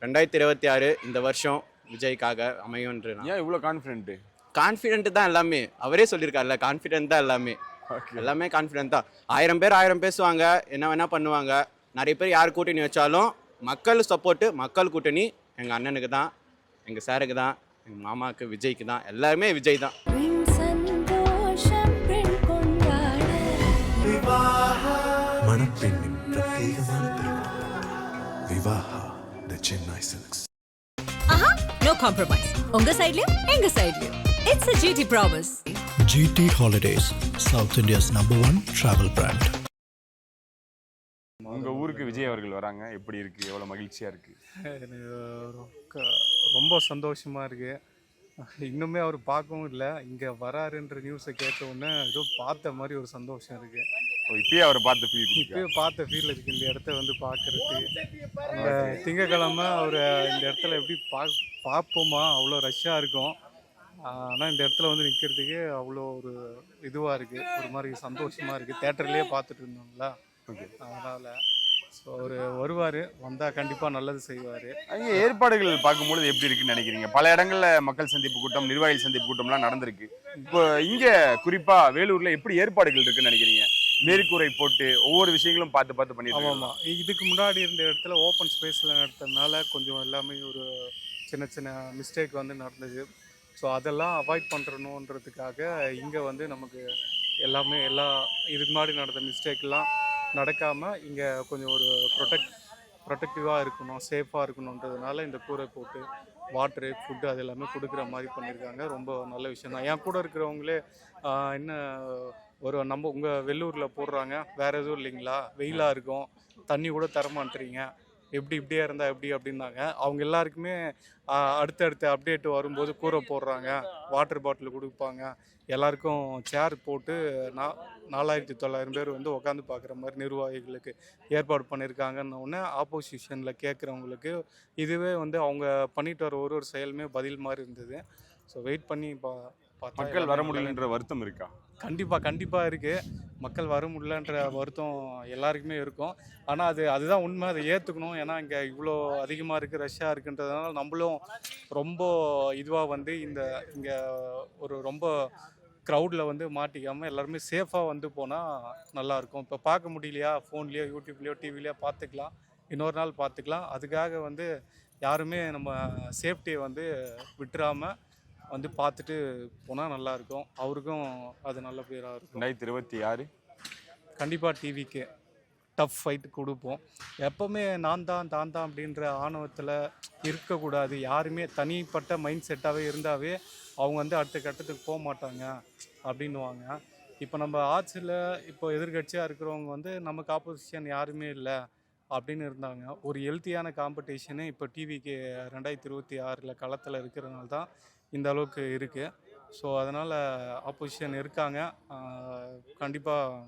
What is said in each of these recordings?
2026 இந்த வருஷம் விஜய்க்காக அமையும்ன்ற ஏன் இவ்வளோ கான்ஃபிடென்ட் தான் எல்லாமே. அவரே சொல்லியிருக்காருல்ல, கான்ஃபிடென்ட் தான் எல்லாமே. எல்லாமே கான்ஃபிடென்ட் தான். 1000 பேர் 1000 பேசுவாங்க, என்ன வேணால் பண்ணுவாங்க. நிறைய பேர் யார் கூட்டணி வச்சாலும் மக்கள் சப்போர்ட்டு, மக்கள் கூட்டணி எங்கள் அண்ணனுக்கு தான், எங்கள் சாருக்கு தான், எங்கள் மாமாவுக்கு, விஜய்க்கு தான். எல்லாருமே விஜய் தான். மணப்பெண்ணின் பிரத்யேகமான திருமணம் விவாஹா தி சென்னை சில்க்ஸ். No compromise. உங்க சைடுலயும் எங்க சைடுலயும். It's a GT promise. GT Holidays, South India's #1 travel brand. உங்க ஊருக்கு விஜய் அவர்கள் வராங்க, எப்படி இருக்கு? எவ்வளவு மகிழ்ச்சியா இருக்கு? எனக்கு ரொம்ப சந்தோஷமா இருக்கு. இன்னுமே அவர் பார்க்கவும் இல்லை, இங்கே வராருன்ற நியூஸை கேட்ட உடனே ஏதோ பார்த்த மாதிரி ஒரு சந்தோஷம் இருக்கு. இப்பயே அவரை பார்த்த ஃபீல் இப்பயே பார்த்த ஃபீல் இருக்கு. இந்த இடத்த வந்து பார்க்கறதுக்கு அந்த திங்கக்கிழமை அவர் இந்த இடத்துல எப்படி பார்ப்போமா, அவ்வளோ ரஷ்ஷாக இருக்கும். ஆனால் இந்த இடத்துல வந்து நிற்கிறதுக்கு அவ்வளோ ஒரு இதுவாக இருக்குது, ஒரு மாதிரி சந்தோஷமாக இருக்குது. தேட்டர்லேயே பார்த்துட்டு இருந்தோங்களா, அதனால் ஸோ அவர் வருவார், வந்தால் கண்டிப்பாக நல்லது செய்வார். அங்கே ஏற்பாடுகள் பார்க்கும்பொழுது எப்படி இருக்குன்னு நினைக்கிறீங்க? பல இடங்களில் மக்கள் சந்திப்பு கூட்டம், நிர்வாகிகள் சந்திப்பு கூட்டம்லாம் நடந்திருக்கு. இப்போ இங்கே குறிப்பாக வேலூரில் எப்படி ஏற்பாடுகள் இருக்குன்னு நினைக்கிறீங்க? மேற்கூரை போட்டு ஒவ்வொரு விஷயங்களும் பார்த்து பார்த்து பண்ணிட்டு. ஆமாம், இதுக்கு முன்னாடி இருந்த இடத்துல ஓப்பன் ஸ்பேஸில் நடத்துறதுனால கொஞ்சம் எல்லாமே ஒரு சின்ன சின்ன மிஸ்டேக் வந்து நடந்தது. ஸோ அதெல்லாம் அவாய்ட் பண்ணுறணுன்றதுக்காக இங்கே வந்து நமக்கு எல்லாமே இதுக்கு முன்னாடி நடந்த மிஸ்டேக்கெலாம் நடக்காமல் இங்கே கொஞ்சம் ஒரு ப்ரொடெக்டிவாக இருக்கணும், சேஃபாக இருக்கணுன்றதுனால இந்த கூரை போட்டு வாட்ரு, ஃபுட்டு அது எல்லாமே கொடுக்குற மாதிரி பண்ணியிருக்காங்க. ரொம்ப நல்ல விஷயம் தான். என் கூட இருக்கிறவங்களே என்ன நம்ம உங்கள் வெள்ளூரில் போடுறாங்க, வேறு எதுவும் இல்லைங்களா, வெயிலாக இருக்கும், தண்ணி கூட தரமாட்டுறீங்க, இப்படியே இருந்தால் எப்படி அப்படின்னாங்க. அவங்க எல்லாருக்குமே அடுத்தடுத்த அப்டேட் வரும்போது கூரை போடுறாங்க, வாட்டர் பாட்டில் கொடுப்பாங்க, எல்லாருக்கும் சேர் போட்டு 4900 பேர் வந்து உட்காந்து பார்க்குற மாதிரி நிர்வாகிகளுக்கு ஏற்பாடு பண்ணியிருக்காங்கன்னு ஒன்று ஆப்போசிஷனில் கேட்குறவங்களுக்கு இதுவே வந்து அவங்க பண்ணிட்டு வர ஒரு செயலுமே பதில் மாதிரி இருந்தது. ஸோ வெயிட் பண்ணி மக்கள் வர முடியலன்ற வருத்தம் இருக்கா? கண்டிப்பாக இருக்குது. மக்கள் வர முடியலன்ற வருத்தம் எல்லாருக்குமே இருக்கும். ஆனால் அதுதான் உண்மை, அதை ஏற்றுக்கணும். ஏன்னா இங்கே இவ்வளோ அதிகமாக இருக்குது, ரஷ்ஷாக இருக்குன்றதுனால நம்மளும் ரொம்ப இதுவாக வந்து இங்கே ஒரு ரொம்ப க்ரௌடில் வந்து மாட்டிக்காமல் எல்லாருமே சேஃபாக வந்து போனால் நல்லாயிருக்கும். இப்போ பார்க்க முடியலையா, ஃபோன்லேயோ யூடியூப்லேயோ டிவிலையோ பார்த்துக்கலாம், இன்னொரு நாள் பார்த்துக்கலாம். அதுக்காக வந்து யாருமே நம்ம சேஃப்டியை வந்து விட்டுறாமல் வந்து பார்த்துட்டு போனால் நல்லாயிருக்கும். அவருக்கும் அது நல்ல பேராக இருக்கும். 2026 கண்டிப்பாக டிவிக்கு டஃப் ஃபைட்டு கொடுப்போம். எப்போவுமே நான் தான் அப்படின்ற ஆணவத்தில் இருக்கக்கூடாது. யாருமே தனிப்பட்ட மைண்ட் செட்டாகவே இருந்தாவே அவங்க வந்து அடுத்த கட்டத்துக்கு போக மாட்டாங்க அப்படின்னுவாங்க. இப்போ நம்ம ஆட்சியில் இப்போ எதிர்கட்சியாக இருக்கிறவங்க வந்து நமக்கு ஆப்போசிஷன் யாருமே இல்லை அப்படின்னு இருந்தாங்க. ஒரு ஹெல்த்தியான காம்படிஷனு இப்போ டிவிக்கு 2026 களத்தில் இருக்கிறதுனால தான் இந்த அளவுக்கு இருக்குது. ஸோ அதனால் ஆப்போசிஷன் இருக்காங்க, கண்டிப்பாக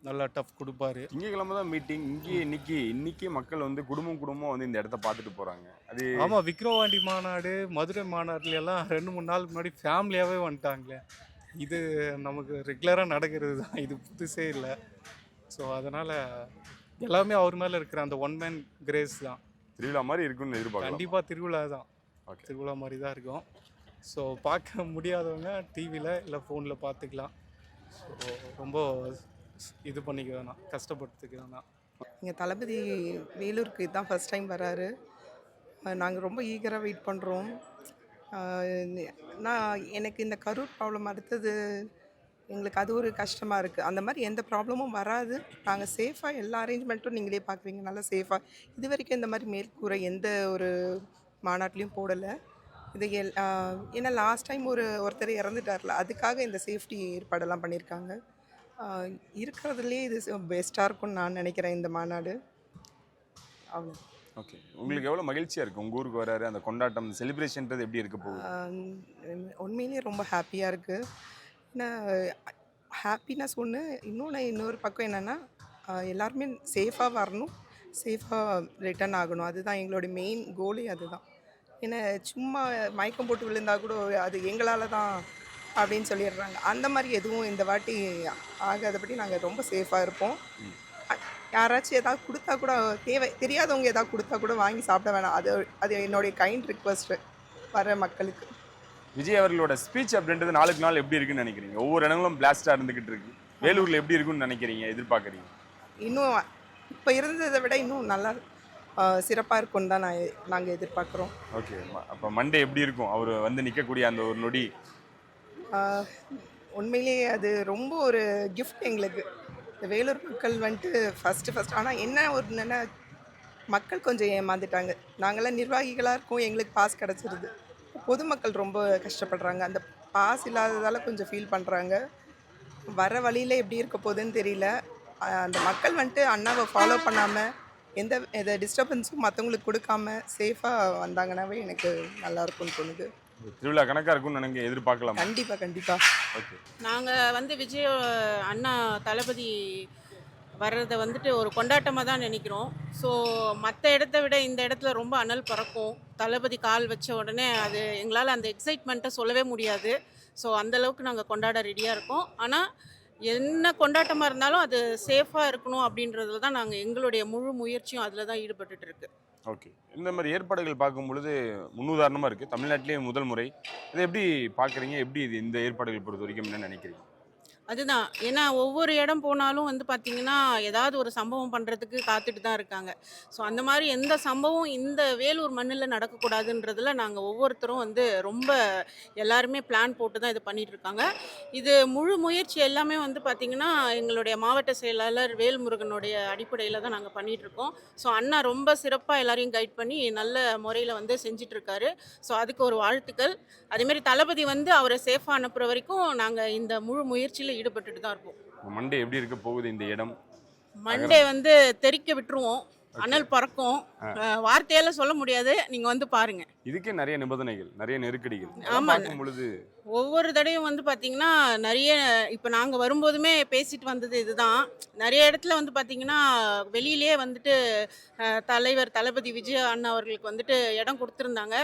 நல்லா டஃப் கொடுப்பாரு. திங்கக்கிழமை தான் மீட்டிங். இன்னைக்கு மக்கள் வந்து குடும்பம் வந்து இந்த இடத்த பார்த்துட்டு போகிறாங்க. அது ஆமாம், விக்ரவாண்டி மாநாடு, மதுரை மாநாடுலாம் 2-3 நாளுக்கு முன்னாடி ஃபேமிலியாகவே வந்துட்டாங்களே. இது நமக்கு ரெகுலராக நடக்கிறது தான், இது புதுசே இல்லை. ஸோ அதனால் எல்லாமே அவர் மேலே இருக்கிற அந்த ஒன் மேன் கிரேஸ் தான். திருவிழா மாதிரி இருக்குன்னு எதிர்பார்க்கலாம். கண்டிப்பாக திருவிழா தான், திருவிழா மாதிரி தான் இருக்கும். ஸோ பார்க்க முடியாதவங்க டிவியில் இல்லை ஃபோனில் பார்த்துக்கலாம். ஸோ ரொம்ப இது பண்ணிக்க வேணாம், கஷ்டப்படுத்துக்க வேணாம். எங்கள் தளபதி வேலூருக்கு இதுதான் ஃபஸ்ட் டைம் வராரு. நாங்கள் ரொம்ப ஈகராக வெயிட் பண்ணுறோம். எனக்கு இந்த கரூர் ப்ராப்ளம் அடுத்தது எங்களுக்கு அது ஒரு கஷ்டமாக இருக்குது. அந்த மாதிரி எந்த ப்ராப்ளமும் வராது. நாங்கள் சேஃபாக எல்லா அரேஞ்ச்மெண்ட்டும் நீங்களே பார்க்குறீங்க, நல்லா சேஃபாக. இது வரைக்கும் இந்த மாதிரி மேற்கூரை எந்த ஒரு மாநாட்டிலையும் போடலை. இது ஏன்னா லாஸ்ட் டைம் ஒருத்தர் இறந்துட்டார்ல, அதுக்காக இந்த சேஃப்டி ஏற்பாடெல்லாம் பண்ணியிருக்காங்க. இருக்கிறதுலே இது பெஸ்ட்டாக இருக்கும்னு நான் நினைக்கிறேன் இந்த மாநாடு. அவ்வளோ. ஓகே, உங்களுக்கு எவ்வளோ மகிழ்ச்சியாக இருக்குது உங்கள் ஊருக்கு வராரு, அந்த கொண்டாட்டம், செலிப்ரேஷன்றது எப்படி இருக்க போகுது? உண்மையிலேயே ரொம்ப ஹாப்பியாக இருக்குது. ஏன்னா ஹாப்பினஸ் ஒன்று, இன்னொரு பக்கம் என்னென்னா எல்லாருமே சேஃபாக வரணும், சேஃபாக ரிட்டர்ன் ஆகணும். அதுதான் எங்களோட மெயின் கோலே, அதுதான். ஏன்னா சும்மா மயக்கம் போட்டு விழுந்தா கூட அது எங்களால் தான் அப்படின்னு சொல்லிடுறாங்க. அந்த மாதிரி எதுவும் இந்த வாட்டி ஆகாதபடி நாங்கள் ரொம்ப சேஃபாக இருப்போம். யாராச்சும் ஏதாவது கொடுத்தா கூட தெரியாதவங்க ஏதாவது கொடுத்தா கூட வாங்கி சாப்பிட வேணாம். அது என்னுடைய கைண்ட் ரிக்வெஸ்ட்டு வர மக்களுக்கு. விஜய் அவர்களோட ஸ்பீச் அப்படின்றது நாளுக்கு நாள் எப்படி இருக்குன்னு நினைக்கிறீங்க? ஒவ்வொரு இடங்களும் பிளாஸ்டா இருந்துகிட்டு இருக்கு. வேலூர்ல எப்படி இருக்குன்னு நினைக்கிறீங்க, எதிர்பார்க்குறீங்க? இன்னும் இப்போ இருந்ததை விட இன்னும் நல்லா சிறப்பாக இருக்கும்னு தான் நாங்கள் எதிர்பார்க்குறோம். ஓகே, அப்போ மண்டே எப்படி இருக்கும் அவர் வந்து நிற்கக்கூடிய அந்த ஒரு நொடி? உண்மையிலேயே அது ரொம்ப ஒரு கிஃப்ட் எங்களுக்கு. இந்த வேலூர் மக்கள் வந்துட்டு ஃபஸ்ட்டு ஆனால் என்ன ஒன்றுன்னா மக்கள் கொஞ்சம் ஏமாந்துட்டாங்க. நாங்களாம் நிர்வாகிகளாக இருக்கோம், எங்களுக்கு பாஸ் கிடச்சிருது. பொதுமக்கள் ரொம்ப கஷ்டப்படுறாங்க. அந்த பாஸ் இல்லாததால் கொஞ்சம் ஃபீல் பண்ணுறாங்க. வர வழியில் எப்படி இருக்க போகுதுன்னு தெரியல. அந்த மக்கள் வந்துட்டு அண்ணாவை ஃபாலோ பண்ணாமல் எந்த டிஸ்டர்பன்ஸும் மற்றவங்களுக்கு கொடுக்காம சேஃபாக வந்தாங்கன்னாவே எனக்கு நல்லா இருக்கும்னு தோணுது. திருவிழா கணக்காக இருக்கும்னு நினைக்க எதிர்பார்க்கலாம். கண்டிப்பாக. ஓகே, நாங்கள் விஜய் அண்ணா தளபதி வர்றதை வந்துட்டு ஒரு கொண்டாட்டமாக தான் நினைக்கிறோம். ஸோ மற்ற இடத்த விட இந்த இடத்துல ரொம்ப அனல் பறக்கும். தளபதி கால் வச்ச உடனே அது எங்களால் அந்த எக்ஸைட்மெண்ட்டை சொல்லவே முடியாது. ஸோ அந்தளவுக்கு நாங்கள் கொண்டாட ரெடியாக இருக்கோம். ஆனால் என்ன கொண்டாட்டமாக இருந்தாலும் அது சேஃபாக இருக்கணும் அப்படின்றதுல தான் நாங்கள் எங்களுடைய முழு முயற்சியும் அதில் தான் ஈடுபட்டுட்டு இருக்கு. ஓகே. இந்த மாதிரி ஏற்பாடுகள் பார்க்கும் பொழுது முன்னுதாரணமாக இருக்குது. தமிழ்நாட்டிலேயே முதல் முறை. இதை எப்படி பார்க்குறீங்க? எப்படி இது இந்த ஏற்பாடுகள் பொறுத்த வரைக்கும் என்ன நினைக்கிறீங்க? அதுதான், ஏன்னா ஒவ்வொரு இடம் போனாலும் பார்த்திங்கன்னா ஏதாவது ஒரு சம்பவம் பண்ணுறதுக்கு காத்துட்டு தான் இருக்காங்க. ஸோ அந்த மாதிரி எந்த சம்பவம் இந்த வேலூர் மண்ணில் நடக்கக்கூடாதுன்றதில் நாங்கள் ஒவ்வொருத்தரும் ரொம்ப எல்லாருமே பிளான் போட்டு தான் இது பண்ணிகிட்ருக்காங்க. இது முழு முயற்சி எல்லாமே பார்த்திங்கன்னா எங்களுடைய மாவட்ட செயலாளர் வேல்முருகனுடைய அடிப்படையில் தான் நாங்கள் பண்ணிகிட்ருக்கோம். ஸோ அண்ணா ரொம்ப சிறப்பாக எல்லாரையும் கைட் பண்ணி நல்ல முறையில் செஞ்சிட்ருக்காரு. ஸோ அதுக்கு ஒரு வாழ்த்துக்கள். அதேமாரி தளபதி அவரை சேஃபாக அனுப்புகிற வரைக்கும் நாங்கள் இந்த முழு முயற்சியில் ஈடுபட்டுட்டு தான் இருப்போம். மண்டே எப்படி இருக்க போகுது இந்த இடம்? மண்டே தெரிக்க விட்டுருவோம். அனல் பறக்கும். வார்த்தையால சொல்ல முடியாது, நீங்க பாருங்க. இதுக்கே நிறைய நிபந்தனைகள், நிறைய நெருக்கடிகள். ஆமா, பார்க்கும் பொழுது ஒவ்வொரு தடையும் பார்த்தீங்கன்னா நிறைய இப்போ நாங்கள் வரும்போதுமே பேசிட்டு வந்தது இதுதான். நிறைய இடத்துல பார்த்தீங்கன்னா வெளியிலே தலைவர் தளபதி விஜய் அண்ணா அவர்களுக்கு இடம் கொடுத்துருந்தாங்க.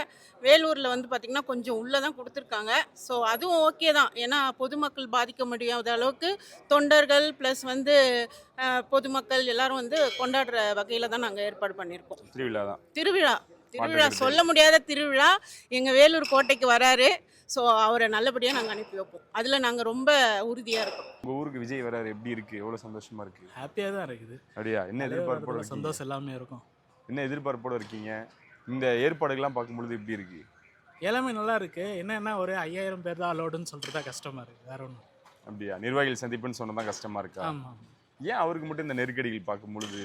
வேலூரில் பார்த்தீங்கன்னா கொஞ்சம் உள்ளே தான் கொடுத்துருக்காங்க. ஸோ அதுவும் ஓகே தான். ஏன்னா பொதுமக்கள் பாதிக்க முடியாத அளவுக்கு தொண்டர்கள் ப்ளஸ் பொதுமக்கள் எல்லாரும் கொண்டாடுற வகையில் தான் நாங்கள் ஏற்பாடு பண்ணியிருக்கோம். திருவிழா சொல்ல முடியாத திருவிழா. எங்கள் வேலூர் கோட்டைக்கு வராரு. ஸோ அவரை நல்லபடியாக நாங்கள் அனுப்பி வைப்போம். அதில் நாங்கள் ரொம்ப உறுதியாக இருக்கோம். உங்கள் ஊருக்கு விஜய் வராரு, எப்படி இருக்குது? எவ்வளோ சந்தோஷமாக இருக்குது? ஹாப்பியாக தான் இருக்குது. அப்படியா? என்ன எதிர்பார்ப்போட? சந்தோஷம் எல்லாமே இருக்கும். என்ன எதிர்பார்ப்போட இருக்கீங்க? இந்த ஏற்பாடுகள்லாம் பார்க்கும்பொழுது எப்படி இருக்குது? எல்லாமே நல்லா இருக்குது. என்னென்னா ஒரு 5000 பேர் தான் அலோடுன்னு சொல்கிறது தான் கஷ்டமாக இருக்குது, வேற ஒன்றும். அப்படியா? நிர்வாகிகள் சந்திப்புன்னு சொன்னது தான் கஷ்டமாக இருக்கா? ஆமாம். ஏன் அவருக்கு மட்டும் இந்த நெருக்கடிகள் பார்க்கும்பொழுது?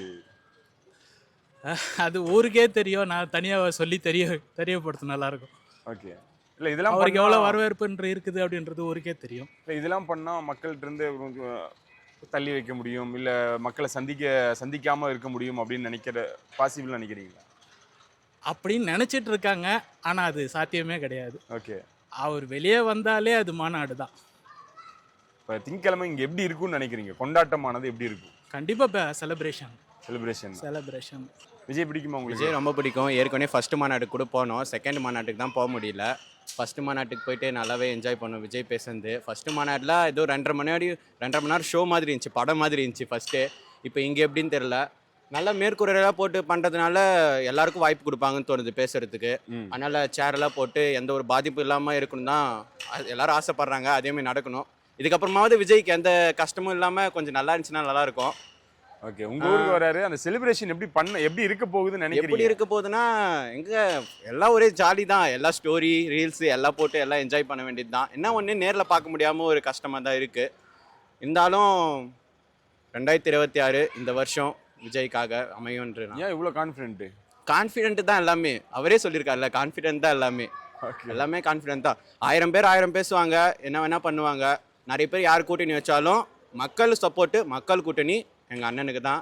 அது ஊருக்கே தெரியும். நான் தனியாக சொல்லி தெரியப்படுத்த நல்லாயிருக்கும். ஓகே. இல்லை, இதெல்லாம் அவருக்கு எவ்வளோ வரவேற்புன்ற இருக்குது அப்படின்றது ஊருக்கே தெரியும். இல்லை, இதெல்லாம் பண்ணால் மக்கள்கிட்டருந்து தள்ளி வைக்க முடியும், இல்லை மக்களை சந்திக்காமல் இருக்க முடியும் அப்படின்னு பாசிபிள் நினைக்கிறீங்களா? அப்படின்னு நினச்சிட்டு இருக்காங்க. ஆனால் அது சாத்தியமே கிடையாது. ஓகே. அவர் வெளியே வந்தாலே அது மாநாடு தான். இப்போ திங்கக்கிழமை இங்கே எப்படி இருக்கும்னு நினைக்கிறீங்க? கொண்டாட்டமானது எப்படி இருக்கும்? கண்டிப்பாக செலிப்ரேஷன். விஜய் பிடிக்குமா உங்களுக்கு? விஜய் ரொம்ப பிடிக்கும். ஏற்கனவே ஃபஸ்ட்டு மாநாட்டுக்கு கூட போனோம். செகண்ட் மாநாட்டுக்கு தான் போக முடியல. ஃபஸ்ட்டு மாநாட்டுக்கு போயிட்டு நல்லாவே என்ஜாய் பண்ணோம் விஜய் பேசுனது. ஃபஸ்ட்டு மாநாட்டில் ஏதோ 2.5 மணி நேரம் ஷோ மாதிரி இருந்துச்சு, படம் மாதிரி இருந்துச்சு ஃபஸ்ட்டு. இப்போ இங்கே எப்படின்னு தெரில. நல்லா மேற்கூரையெல்லாம் போட்டு பண்ணுறதுனால எல்லாருக்கும் வாய்ப்பு கொடுப்பாங்கன்னு தோணுது பேசுகிறதுக்கு. அதனால் சேரெல்லாம் போட்டு எந்த ஒரு பாதிப்பு இல்லாமல் இருக்கணும் தான் எல்லோரும் ஆசைப்பட்றாங்க. அதேமாதிரி நடக்கணும். இதுக்கப்புறமாவது விஜய்க்கு எந்த கஷ்டமும் இல்லாமல் கொஞ்சம் நல்லா இருந்துச்சுன்னா நல்லாயிருக்கும். ஓகே. உங்க ஊருக்கு வராரு, அந்த செலிப்ரேஷன் எப்படி இருக்க போகுதுன்னு நினைக்கிறீங்க? எப்படி இருக்க போகுதுன்னா எல்லாம் ஒரே ஜாலி தான். எல்லா ஸ்டோரி ரீல்ஸ் எல்லாம் போட்டு எல்லாம் என்ஜாய் பண்ண வேண்டியது தான். என்ன ஒன்று நேரில் பார்க்க முடியாமல் ஒரு கஷ்டமாக தான் இருக்குது. இருந்தாலும் 2026 இந்த வருஷம் விஜய்க்காக அமையும்ன்ற. ஏன் இவ்வளோ கான்ஃபிடென்ட் தான் எல்லாமே. அவரே சொல்லியிருக்காருல்ல, கான்ஃபிடென்ட் தான் எல்லாமே. எல்லாமே கான்ஃபிடென்ட் தான். 1000 பேர் பேசுவாங்க, என்ன வேணால் பண்ணுவாங்க. நிறைய பேர் யார் கூட்டணி வச்சாலும் மக்கள் சப்போர்ட்டு, மக்கள் கூட்டணி எங்கள் அண்ணனுக்கு தான்,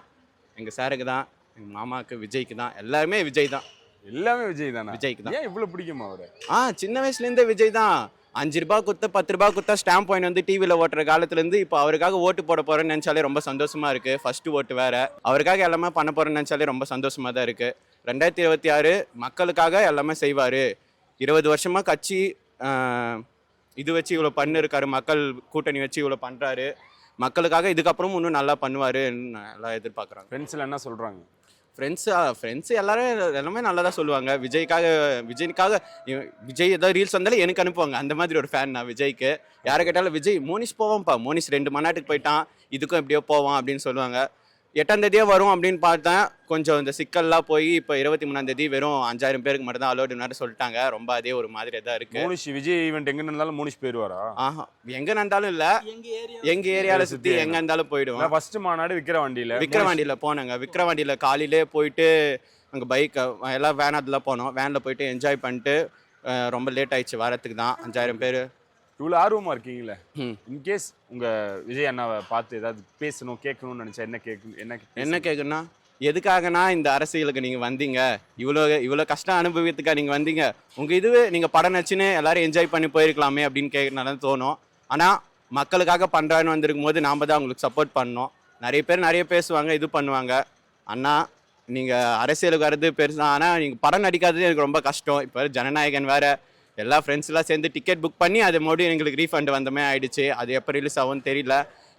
எங்கள் சாருக்கு தான், எங்கள் மாமாவுக்கு, விஜய்க்கு தான். எல்லாருமே விஜய் தான். எல்லாமே விஜய் தானே? விஜய்க்கு தான். ஏன் இவ்வளோ பிடிக்குமா அவரை? சின்ன வயசுலேருந்தே விஜய் தான். 5 ரூபா கொடுத்த 10 ரூபா கொடுத்தா ஸ்டாம்ப் பாயிண்ட் டிவியில் ஓட்டுற காலத்துலேருந்து இப்போ அவருக்காக ஓட்டு போட போகிறேன்னு நினச்சாலே ரொம்ப சந்தோஷமாக இருக்குது. ஃபஸ்ட்டு ஓட்டு வேறு. அவருக்காக எல்லாமே பண்ண போகிறேன்னு நினச்சாலே ரொம்ப சந்தோஷமாக தான் இருக்குது. 2026 மக்களுக்காக எல்லாமே செய்வார். 20 வருஷமாக கட்சி இது வச்சு இவ்வளோ பண்ணிருக்காரு, மக்கள் கூட்டணி வச்சு இவ்வளோ பண்ணுறாரு. மக்களுக்காக இதுக்கப்புறமும் இன்னும் நல்லா பண்ணுவாருன்னு நல்லா எதிர்பார்க்குறாங்க. ஃப்ரெண்ட்ஸ்ல என்ன சொல்றாங்க? ஃப்ரெண்ட்ஸு எல்லாரும் எல்லாமே நல்லா தான் சொல்லுவாங்க. விஜய்க்காக விஜய் ஏதாவது ரீல்ஸ் வந்தாலும் எனக்கு அனுப்புவாங்க. அந்த மாதிரி ஒரு ஃபேன் நான் விஜய்க்கு. யாரை கேட்டாலும் விஜய் மோனிஷ் போவான்ப்பா, மோனிஷ் 2 மாநாட்டுக்கு போயிட்டான், இதுக்கும் எப்படியோ போவான் அப்படின்னு சொல்லுவாங்க. 8ஆம் தேதியே வரும் அப்படின்னு பார்த்தேன். கொஞ்சம் இந்த சிக்கல்லாம் போய் இப்போ 23ஆம் தேதி வெறும் 5000 பேருக்கு மட்டும் தான் அலோடுன்னு சொல்லிட்டாங்க. ரொம்ப அதே ஒரு மாதிரி தான் இருக்கு. மோனிஷ் விஜய் ஈவெண்ட் எங்க இருந்தாலும் மோனிஷ் போயிடுவாரா? ஆஹா, எங்க இருந்தாலும் இல்ல, எங்க ஏரியால சுத்தி எங்க இருந்தாலும் போயிடுவோம். ஃபர்ஸ்ட் மாநாடு விக்கிரவாண்டியில போனாங்க. விக்கிரவாண்டியில காலையிலே போயிட்டு அங்கே பைக் எல்லாம் வேன் அதில் போனோம். வேனில் போயிட்டு என்ஜாய் பண்ணிட்டு ரொம்ப லேட் ஆயிடுச்சு வரத்துக்கு தான். 5000 பேர். இவ்வளோ ஆர்வமா இருக்கீங்களே, இன்கேஸ் உங்க விஜய் அண்ணாவை பார்த்து ஏதாவது பேசணும் கேட்கணும்னு நினைச்சா என்ன கேட்கணும்னா, எதுக்காகனா இந்த அரசியலுக்கு நீங்கள் வந்தீங்க, இவ்வளோ கஷ்டம் அனுபவத்துக்காக நீங்கள் வந்தீங்க, உங்கள் இதுவே நீங்கள் படம் நச்சுன்னு எல்லாரும் என்ஜாய் பண்ணி போயிருக்கலாமே அப்படின்னு கேட்கணும் தோணும். ஆனால் மக்களுக்காக பண்ணுறான்னு வந்திருக்கும் போது நாம் தான் அவங்களுக்கு சப்போர்ட் பண்ணணும். நிறைய பேர் நிறைய பேசுவாங்க, இது பண்ணுவாங்க. அண்ணா நீங்கள் அரசியலுக்கு வர்றது பெருசு தான், ஆனால் நீங்கள் படம் நடிக்காதது எனக்கு ரொம்ப கஷ்டம். இப்போ ஜனநாயகன் வேறு, எல்லா ஃப்ரெண்ட்ஸ்லாம் சேர்ந்து டிக்கெட் புக் பண்ணி அது மறுபடியும் எங்களுக்கு ரீஃபண்ட் வந்தமே ஆயிடுச்சு. அது எப்போ ரிலீஸ் ஆகும்னு தெரியல.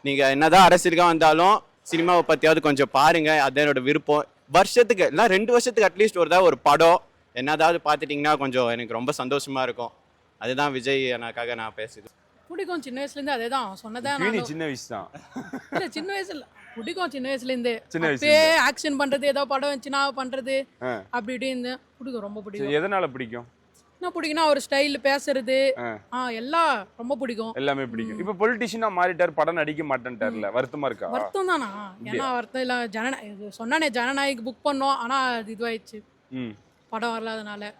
நீங்கள் என்னதான் அரசியலுக்காக வந்தாலும் சினிமாவை பற்றியாவது கொஞ்சம் பாருங்கள், அது என்னோட விருப்பம். வருஷத்துக்கு இல்லை 2 வருஷத்துக்கு அட்லீஸ்ட் ஒரு படம் என்னதாவது பார்த்துட்டிங்கன்னா கொஞ்சம் எனக்கு ரொம்ப சந்தோஷமாக இருக்கும். அதுதான் விஜய் எனக்காக நான் பேசுது. பிடிக்கும் சின்ன வயசுலேருந்து, அதே தான் சொன்னதான். சின்ன வயசு தான் இல்லை, சின்ன வயசுல பிடிக்கும். சின்ன வயசுலேருந்து சின்ன ஆக்ஷன் பண்ணுறது, ஏதோ படம் வச்சுனா பண்ணுறது அப்படி இப்படின்னு பிடிக்கும். ரொம்ப பிடிக்கும். எதனால பிடிக்கும்? என்ன பிடிக்கும்னா அவர் ஸ்டைல், பேசுறது எல்லாம் ரொம்ப பிடிக்கும். எல்லாமே பிடிக்கும். இப்போ பொலிட்டிஷியனா மாறிட்டார், படம் நடிக்க மாட்டேன்ட்டார்ல, வருத்தமா இருக்கா? வருத்தம் தானா? ஏன்னா வருத்தம் இல்லை. சொன்னானே ஜனநாயகம் புக் பண்ணோம், ஆனால் அது இதுவாயிடுச்சு, படம் வரலாதனால.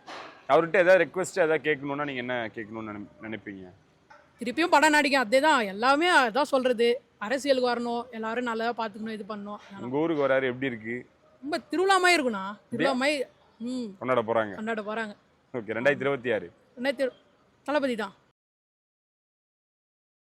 அவர்கிட்ட ஏதாவது ரெக்வஸ்ட் ஏதாவது கேட்கணும்னா நீங்க என்ன கேட்கணும்னு நினைப்பீங்க? திருப்பியும் படம் நடிக்க, அதே தான் எல்லாமே அதான் சொல்றது. அரசியலுக்கு வரணும், எல்லாரும் நல்லா பார்த்துக்கணும், இது பண்ணணும். உங்க ஊருக்கு வராரு, எப்படி இருக்கு? ரொம்ப திருவிழாமாய் இருக்குண்ணா. திருவிழாமாய் கொண்டாட போறாங்க. ஓகே. 2026 தளபதி தான்.